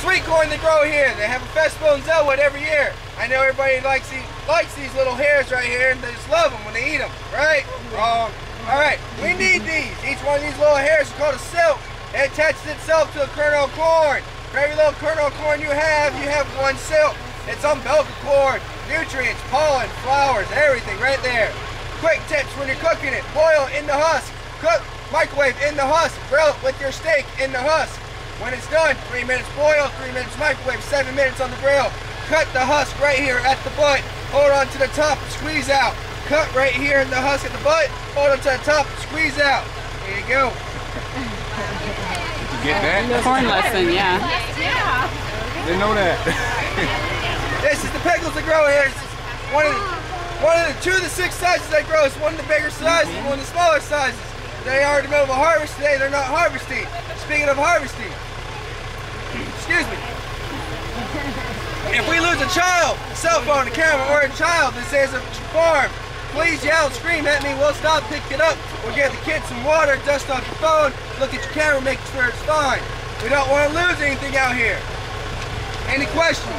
Sweet corn they grow here. They have a festival in Zellwood every year. I know everybody likes these little hairs right here, and they just love them when they eat them, right? Wrong. All right, we need these. Each one of these little hairs is called a silk. It attaches itself to a kernel of corn. For every little kernel of corn you have one silk. It's umbilical cord, nutrients, pollen, flowers, everything right there. Quick tips when you're cooking it: boil in the husk, cook, microwave in the husk, grill it with your steak in the husk. When it's done, 3 minutes boil, 3 minutes microwave, 7 minutes on the grill. Cut the husk right here at the butt. Hold on to the top, squeeze out. Cut right here in the husk at the butt. Hold on to the top, squeeze out. There you go. Did you get that? Corn lesson, yeah. Didn't know that. This is the pickles that grow here. It's one of the 2 of the 6 sizes that grow. It's one of the bigger sizes, one of the smaller sizes. They are in the middle of a harvest today. They're not harvesting. Speaking of harvesting, excuse me. If we lose a child, a cell phone, a camera, or a child that says a farm, please yell and scream at me. We'll stop, pick it up. We'll get the kids some water, dust off your phone, look at your camera, make sure it's fine. We don't want to lose anything out here. Any questions?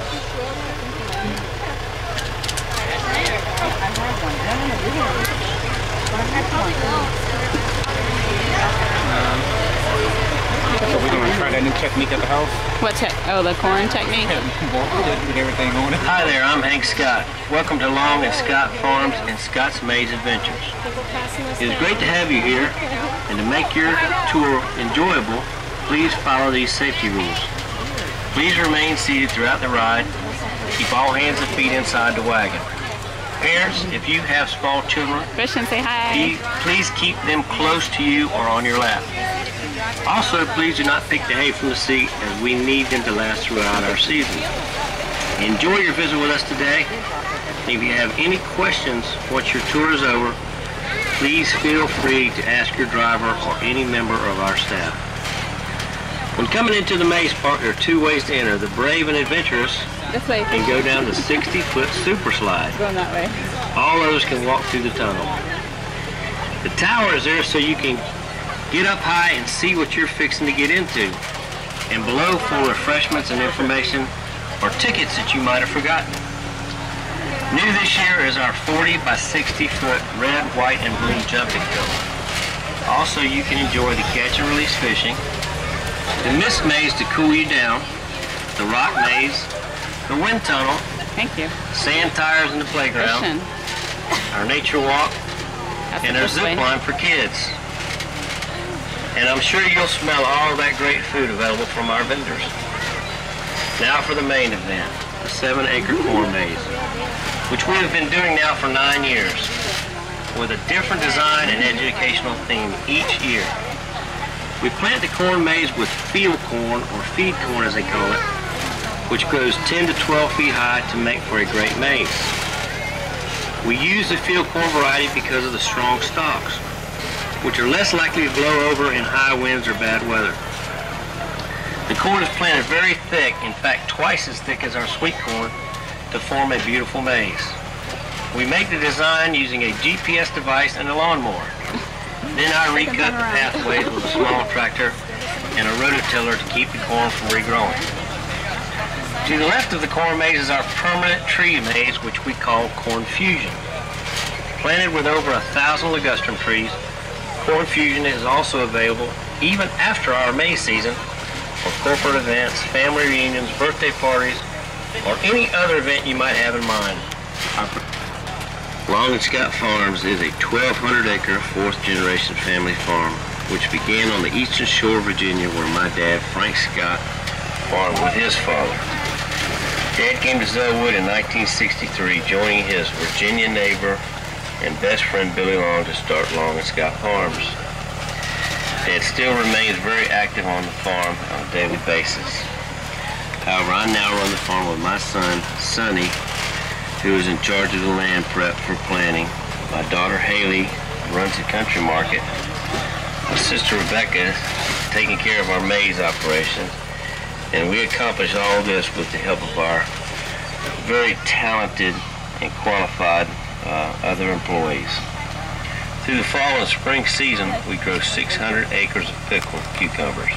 So we're going to try that new technique at the house? What tech? Oh, the corn technique? With everything on it. Hi there, I'm Hank Scott. Welcome to Long and Scott Farms and Scott's Maze Adventures. It is great to have you here, and to make your tour enjoyable, please follow these safety rules. Please remain seated throughout the ride. Keep all hands and feet inside the wagon. Parents, if you have small children, Christian, say hi. please keep them close to you or on your lap. Also, please do not pick the hay from the seat, as we need them to last throughout our season. Enjoy your visit with us today. If you have any questions once your tour is over, please feel free to ask your driver or any member of our staff. When coming into the maze park, there are 2 ways to enter: the brave and adventurous, This way. and go down the 60-foot super slide. Going that way. All others can walk through the tunnel. The tower is there so you can get up high and see what you're fixing to get into, and below for refreshments and information or tickets that you might have forgotten. New this year is our 40 by 60 foot red, white, and blue jumping field. Also, you can enjoy the catch and release fishing, the mist maze to cool you down, the rock maze, the wind tunnel, Thank you. sand tires in the playground, Christian. our nature walk, That's and it our this zip way. line for kids. And I'm sure you'll smell all that great food available from our vendors. Now for the main event, the 7-acre corn maze, which we have been doing now for 9 years, with a different design and educational theme each year. We plant the corn maze with field corn, or feed corn as they call it, which grows 10 to 12 feet high to make for a great maze. We use the field corn variety because of the strong stalks, which are less likely to blow over in high winds or bad weather. The corn is planted very thick, in fact twice as thick as our sweet corn, to form a beautiful maze. We make the design using a GPS device and a lawnmower. Then I recut the pathways with a small tractor and a rototiller to keep the corn from regrowing. To the left of the corn maze is our permanent tree maze, which we call Corn Fusion. Planted with over 1,000 ligustrum trees, Corn Fusion is also available even after our maze season for corporate events, family reunions, birthday parties, or any other event you might have in mind. Long and Scott Farms is a 1,200-acre, 4th-generation family farm, which began on the eastern shore of Virginia, where my dad, Frank Scott, farmed with his father. Dad came to Zellwood in 1963, joining his Virginia neighbor and best friend Billy Long to start Long and Scott Farms. Dad still remains very active on the farm on a daily basis. However, I now run the farm with my son, Sonny, who is in charge of the land prep for planting. My daughter, Haley, runs the country market. My sister, Rebecca, is taking care of our maze operation. And we accomplish all this with the help of our very talented and qualified other employees. Through the fall and spring season, we grow 600 acres of pickled cucumbers.